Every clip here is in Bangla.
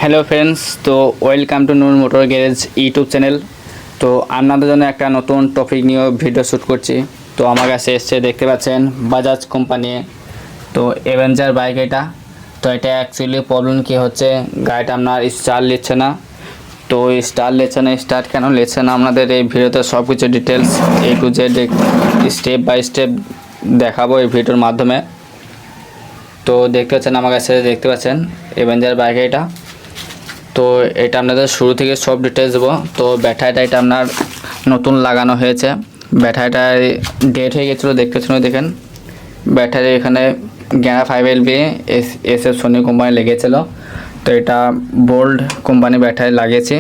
হ্যালো ফ্রেন্ডস, তো welcome to Noor motor garage YouTube channel. তো আপনাদের জন্য একটা নতুন টপিক নিয়ে ভিডিও শ্যুট করছি। তো আমার কাছে এসছে, দেখতে পাচ্ছেন বাজাজ কোম্পানি। তো অ্যাভেঞ্জার বাইক এটা। তো এটা অ্যাকচুয়ালি প্রবলেম কী হচ্ছে, গাড়িটা আপনার স্টার্ট নিচ্ছে না। তো স্টার্ট কেন নিচ্ছে না, আপনাদের এই ভিডিওতে সব কিছু details A to Z step by step দেখাবো এই ভিডিওর মাধ্যমে। তো দেখতে পাচ্ছেন আমার কাছে, দেখতে পাচ্ছেন অ্যাভেঞ্জার বাইক এটা। তো এটা আপনাদের শুরু থেকে সব ডিটেলস দেবো। তো ব্যাটারিটা এটা আপনার নতুন লাগানো হয়েছে। ব্যাটারিটা ডেট হয়ে গেছিলো, দেখেন ব্যাটারি এখানে গ্যানা 5LB SF সোনি কোম্পানি লেগেছিলো। তো এটা বোল্ড কোম্পানি ব্যাটারি লাগিয়েছি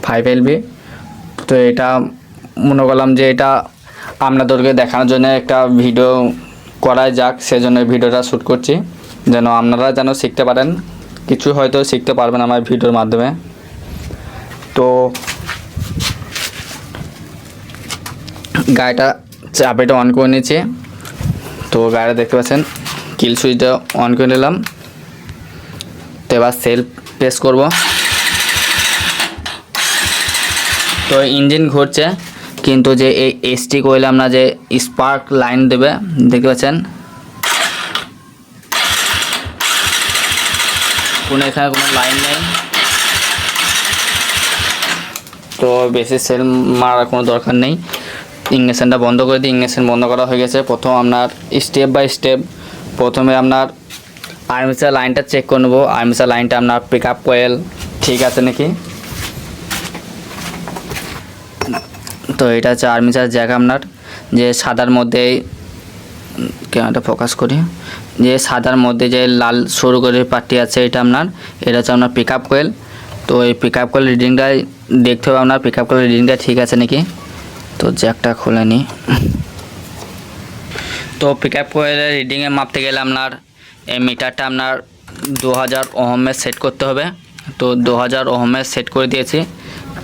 5LB। তো এটা মনে করলাম যে এটা আপনাদেরকে দেখানোর জন্য একটা ভিডিও করা যাক, সেজন্য ভিডিওটা শ্যুট করছি, যেন আপনারা যেন শিখতে পারেন, কিছু হয়তো শিখতে পারবেন আমার ভিডিওর মাধ্যমে। তো গাড়িটা চাবিটা অন করে নিয়েছি। তো গাড়িটা দেখতে পাচ্ছেন কিল সুইচটা অন করে নিলাম। তো এবার সেলফ প্রেস করব। তো ইঞ্জিন ঘুরছে, কিন্তু যে এই ST কইলে আমরা যে স্পার্ক লাইন দেবে, দেখতে পাচ্ছেন এখানে কোনো লাইন নেই। তো বেশি সেল মারার কোনো দরকার নেই। ইগনিশনটা বন্ধ করে দিই। ইগনিশন বন্ধ করা হয়ে গেছে। প্রথম আপনার স্টেপ বাই স্টেপ প্রথমে আপনার আর্মেচার লাইনটা চেক করে নেবো। আর্মেচার লাইনটা আপনার পিক আপ কয়েল ঠিক আছে নাকি। তো এটা হচ্ছে আর্মেচার জ্যাক আপনার, যে সাদার মধ্যে ক্যামেরাটা ফোকাস করি, যে সাদার মধ্যে যে লাল সরু করে পাট্টি আছে, এটা হচ্ছে আপনার পিক আপ কয়েল। তো এই পিক আপ কয়েল রিডিংটা দেখতে হবে আপনার, পিক আপ কয়েল রিডিংটা ঠিক আছে নাকি। তো জ্যাকটা খুলে নিই। তো পিক আপ কয়েলের রিডিংয়ে মাপতে গেলে আপনার এই মিটারটা আপনার 2000 ওহমের সেট করতে হবে। তো 2000 ওহমের সেট করে দিয়েছি।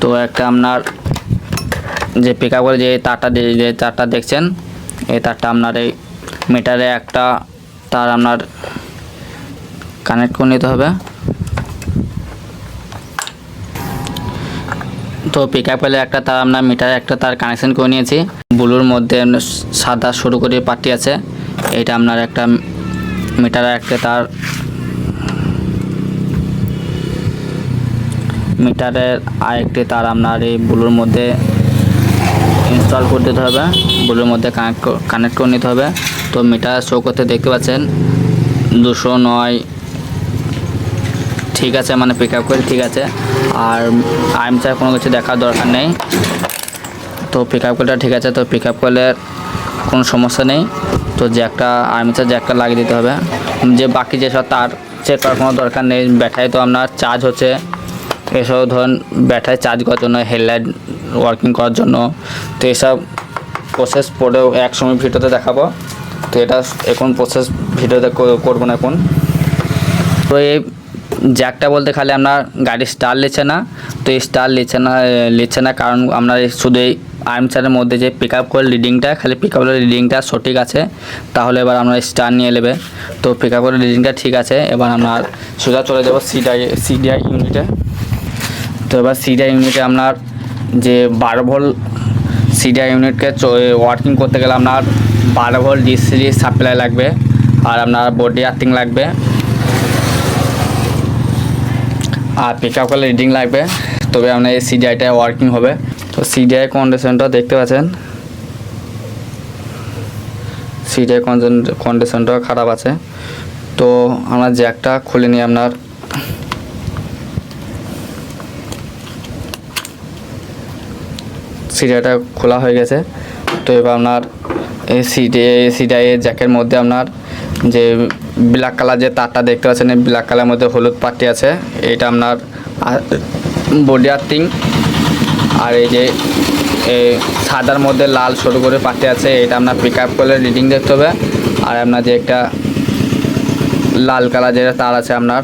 তো একটা আপনার যে পিক আপ করে যে তারটা দেখছেন, এই তারটা আপনার এই মিটারে একটা তার আপনার কানেক্ট করে নিতে হবে। তো পিক আপ কয়েলে একটা তার আপনার মিটারে একটা তার কানেকশন করে নিয়েছি। ব্লুর মধ্যে সাদা শুরু করে পার্টি আছে, এটা আপনার একটা মিটারে একটা তার, মিটারের আরেকটি তার আপনার এই ব্লুর মধ্যে ইনস্টল করে দিতে হবে, ব্লুর মধ্যে কানেক্ট করে নিতে হবে। তো মিটার শো করতে দেখতে পাচ্ছেন 209 ঠিক আছে, মানে পিক আপ করে ঠিক আছে। আর আর্মেচার কোনো কিছু দেখার দরকার নেই। তো পিক আপ কয়েলটা ঠিক আছে। তো পিক আপ কয়েলের কোনো সমস্যা নেই। তো জ্যাকটা আর্মেচার জ্যাকটা লাগিয়ে দিতে হবে। যে বাকি যেসব তার চেক করার কোনো দরকার নেই। ব্যাটারি তো আপনার চার্জ হচ্ছে, এসব ধরুন ব্যাটারি চার্জ করার জন্য, হেডলাইট ওয়ার্কিং করার জন্য। তো এসব প্রসেস পরেও এক সময় ভিডিওতে দেখাবো। তো এটা এখন প্রসেস ভিডিওতে করবো না এখন। তো এই জ্যাকটা বলতে খালি আপনার গাড়ি স্টার্ট নিচ্ছে না। তো এই স্টার্ট নিচ্ছে না কারণ আপনার শুধু এই আর্মেচারের মধ্যে যে পিক আপ কয়েল রিডিংটা, খালি পিক আপ কয়েল রিডিংটা সঠিক আছে, তাহলে এবার আমরা স্টার্ট নিয়ে নেবে। তো পিক আপ কয়েল রিডিংটা ঠিক আছে। এবার আপনার সোজা চলে যাব সিডিআই ইউনিটে। তো এবার সিডিআই ইউনিটে আপনার যে 12 ভোল্ট সিডিআই ইউনিটকে ওয়ার্কিং করতে গেলে আপনার 12 ভোল্ট DC সাপ্লাই লাগবে, আর আপনার বডি আর্থিং লাগবে, আর পিক আপ কয়েল রিডিং লাগবে, তবে আপনার এই সিডিআইটা ওয়ার্কিং হবে। তো সিডিআই কন্ডিশনটা দেখতে পাচ্ছেন, সিডিআই কন্ডিশনটা খারাপ আছে। তো আমরা জ্যাকটা খুলে নিই। আপনার সিডিআইটা খোলা হয়ে গেছে। তো এবার আপনার এই সিডিআই জ্যাকের মধ্যে আপনার যে ব্ল্যাক কালার যে তারটা দেখতে পাচ্ছেন, এই ব্ল্যাক কালারের মধ্যে হলুদ পাট্টি আছে, এটা আপনার বডি আর্থিং। আর এই যে সাদার মধ্যে লাল সরু করে পাট্টি আছে, এটা আপনার পিক আপ কয়েলের রিডিং দেখতে হবে। আর আপনার যে একটা লাল কালার যেটা তার আছে আপনার,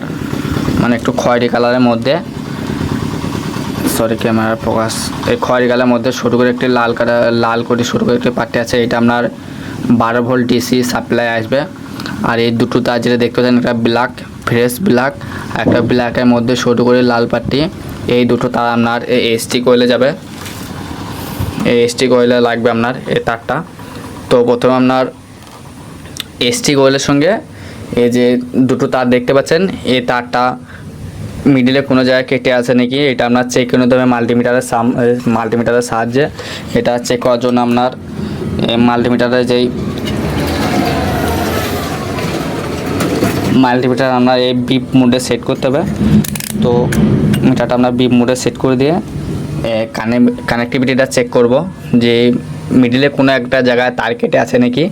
মানে একটু খয়েরি কালারের মধ্যে, সরি ক্যামেরার ফোকাস, এই খয়েরি কালারের মধ্যে শুরু করে একটি লাল করে শুরু করে একটি পাট্টি আছে, এটা আপনার 12 ভোল্ট DC সাপ্লাই আসবে। আর এই দুটো তার যেটা দেখতে পাচ্ছেন, একটা ব্ল্যাক ফ্রেশ ব্ল্যাক, একটা ব্ল্যাকের মধ্যে সরু করে লাল পাট্টি, এই দুটো তার আপনার এই এসটি কয়েলে যাবে। এই এসটি কয়েলে লাগবে আপনার এই তারটা। তো প্রথমে আপনার এসটি কয়েলের সঙ্গে এই যে দুটো তার দেখতে পাচ্ছেন, এই তারটা মিডিলে কোনো জায়গায় কেটে আছে নাকি এটা আপনার চেক করে নিতে হবে মাল্টিমিটারের সাহায্যে। এটা চেক করার জন্য আপনার মাল্টিমিটারের আপনার এই বিপ মোডে সেট করতে হবে। তো মিটারটা আপনার বিপ মোডে সেট করে দিয়ে কানেক্টিভিটিটা চেক করব যে মিডিলে কোনো একটা জায়গায় তার কেটে আছে নাকি।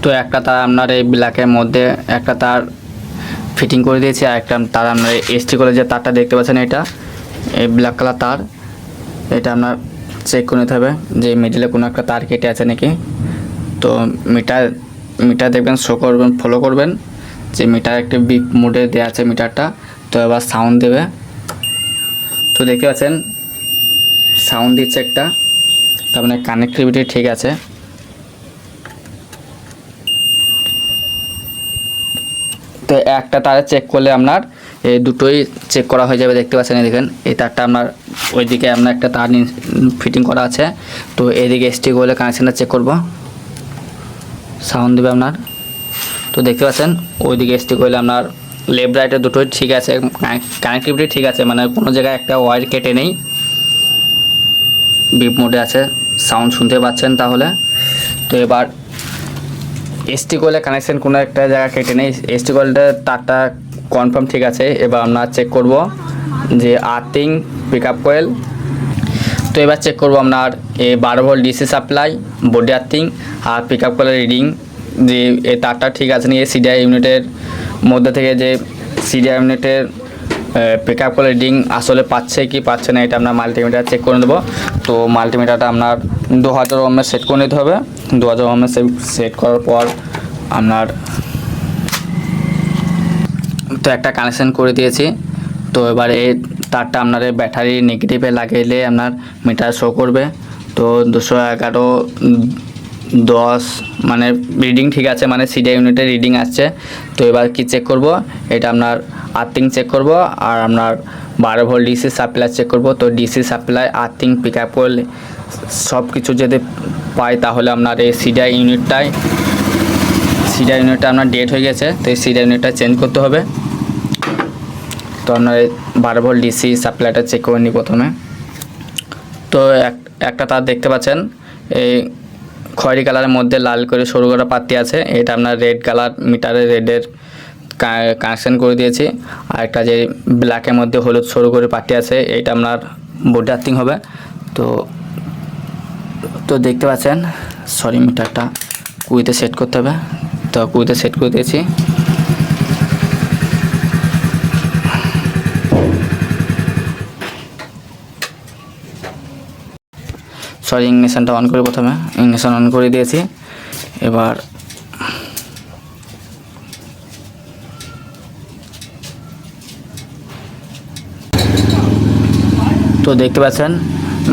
তো একটা তার আপনার এই ব্ল্যাকের মধ্যে একটা তার ফিটিং করে দিয়েছি, আর একটা তার আপনার এসটি করে যে তারটা দেখতে পাচ্ছেন এটা এই ব্ল্যাক কালার তার, এটা আপনার চেক করে নিতে হবে যে মিডিলে কোনো একটা তার কেটে আছে নাকি। তো মিটার দেখবেন শো করবেন, ফলো করবেন যে মিটার একটা বিপ মোডে দেওয়া আছে মিটারটা। তো এবার সাউন্ড দেবে, তো দেখতে পাচ্ছেন সাউন্ড দিচ্ছে একটা, তার মানে কানেক্টিভিটি ঠিক আছে। তো একটা তারে চেক করলে আপনার এই দুটোই চেক করা হয়ে যাবে। দেখতে পাচ্ছেন দেখেন এই তারটা আপনার ওইদিকে আপনার একটা তার ফিটিং করা আছে। তো এইদিকে এসটি করলে কানেকশানটা চেক করব, সাউন্ড দেবে আপনার। তো দেখতে পাচ্ছেন ওইদিকে এসটি করলে আপনার লেফট রাইটের দুটোই ঠিক আছে, কানেক্টিভিটি ঠিক আছে, মানে কোনো জায়গায় একটা ওয়্যার কেটে নেই, বিপ মোডে আছে, সাউন্ড শুনতে পাচ্ছেন তাহলে। তো এবার এসটি কয়েলে কানেকশন কোনো একটা জায়গা কেটে নেই, এসটি কয়েলটা তারটা কনফার্ম ঠিক আছে। এবার আমরা চেক করব যে আর্থিং পিক আপ কয়েল। তো এবার চেক করব আপনার এই 12 volt DC supply, body earthing আর পিক আপ কয়েলের রিডিং, যে এই তারটা ঠিক আছে নিয়ে সিডিআই ইউনিটের মধ্যে থেকে যে সিডিআই ইউনিটের পিক আপ কয়েলের রিডিং আসলে পাচ্ছে কি পাচ্ছে না এটা আপনার মাল্টিমিটার চেক করে দেবো। তো মাল্টিমিটারটা আপনার 2000 ওহমের সেট করে নিতে হবে। 2000 ওহমের সেট করার পর আপনার তো একটা কানেকশান করে দিয়েছি। তো এবার এই তারটা আপনার ব্যাটারি নেগেটিভে লাগাইলে আপনার মিটার শো করবে। তো 211.10 মানে রিডিং ঠিক আছে, মানে সিডিআই ইউনিটের রিডিং আসছে। তো এবার কি চেক করব, এটা আপনার আর্থিং চেক করব আর আপনার 12 ভোল্ট ডিসি সাপ্লাই চেক করব। তো DC supply, earthing, pick up coil সব কিছু যদি পাই তাহলে আপনার এই সিডিআই ইউনিটটা আপনার ডেট হয়ে গেছে। তো এই সিডিআই ইউনিটটা চেঞ্জ করতে হবে। তো আপনার 12 ভোল্ট ডিসি সাপ্লাইটা চেক করে নিই প্রথমে। তো একটা তার দেখতে পাচ্ছেন এই খয়েরি কালারের মধ্যে লাল করে সরু করা পাত্তি আছে, এটা আপনার রেড কালার মিটারে রেডের কানেকশান করে দিয়েছি। আর একটা যে ব্ল্যাকের মধ্যে হলুদ সরু করে পাত্তি আছে এটা আপনার বডি আর্থিং হবে। তো দেখতে পাচ্ছেন মিটারটা কুইতে সেট করতে হবে। তো কুইতে সেট করে দিয়েছি। ইগনিশনটা অন করে প্রথমে ইগনিশন অন করে দিয়েছি। এবার তো দেখতে পাচ্ছেন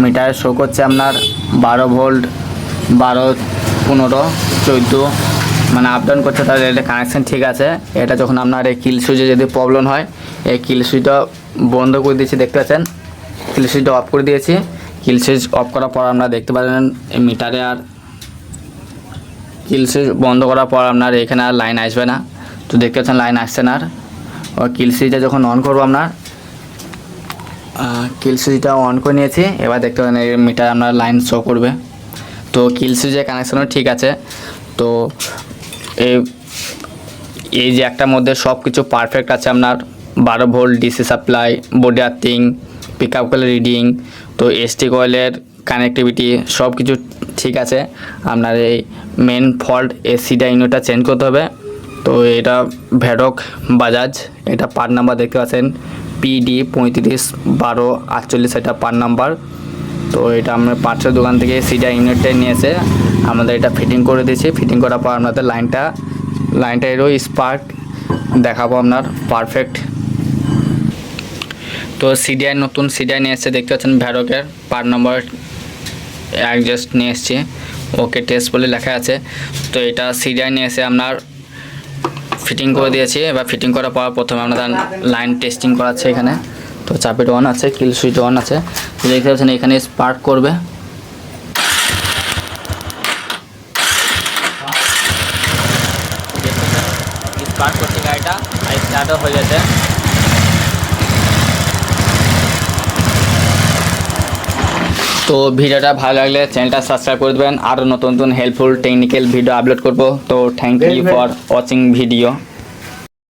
মিটারে শো করছে আপনার 12 ভোল্ট, 12, 15, 14 মানে আপ ডাউন করছে, তাহলে এটা কানেকশান ঠিক আছে। এটা যখন আপনার এই কিল সুইচে যদি প্রবলেম হয়, এই কিল সুইচটা বন্ধ করে দিয়েছি। দেখতে পাচ্ছেন কিল সুইচটা অফ করে দিয়েছি। কিল সুইচ অফ করার পর আপনারা দেখতে পারেন এই মিটারে আর কিল সুইচ বন্ধ করার পর আপনার এখানে আর লাইন আসবে না। তো দেখতে পাচ্ছেন লাইন আসছে না। আর কিল সুইচটা যখন অন করবো আপনার কিল সুইচটা অন করে নিয়েছি। এবার দেখতে পারেন এই মিটার আপনার লাইন শো করবে। তো কিল সুইচের কানেকশানও ঠিক আছে। তো এই যে একটার মধ্যে সব কিছু পারফেক্ট আছে আপনার 12 volt DC supply, body earthing, pick up কয়েলের রিডিং, তো এসটি কয়েলের কানেক্টিভিটি সব কিছু ঠিক আছে। আপনার এই মেন ফল্ট এই সিডিআই ইউনিটটা চেঞ্জ করতে হবে। তো এটা ভ্যাডক বাজাজ, এটা পার্ট নাম্বার দেখতে পাচ্ছেন PD 351248, এটা পার্ট নাম্বার। তো এটা আমরা পার্টসের দোকান থেকে সিডিআই ইউনিটটা নিয়ে এসে আমাদের এটা ফিটিং করে দিয়েছি। ফিটিং করার পর আপনাদের লাইনটা এরও স্পার্ক দেখাবো আপনার পারফেক্ট। তো নতুন সিডিআই নিয়ে এসছে, দেখতে পাচ্ছেন ভ্যাডকের পার্ট নম্বর অ্যাডজাস্ট নিয়ে এসছে, ওকে টেস্ট বলে লেখা আছে। তো এটা সিডিআই নিয়ে এসে আপনার ফিটিং করে দিয়েছি। এবার ফিটিং করার পর প্রথমে আমাদের লাইন টেস্টিং করাচ্ছে এখানে। তো চাবিটা অন আছে, কিল সুইচ অন আছে, তো দেখতে পাচ্ছেন এখানে স্পার্ক করবে। স্পার্ক করছে গাড়িটা আর স্টার্টও হয়ে গেছে। তো ভিডিওটা ভালো লাগলে চ্যানেলটা সাবস্ক্রাইব করে দেবেন, আরও নতুন নতুন হেল্পফুল টেকনিক্যাল ভিডিও আপলোড করব। তো thank you for watching video.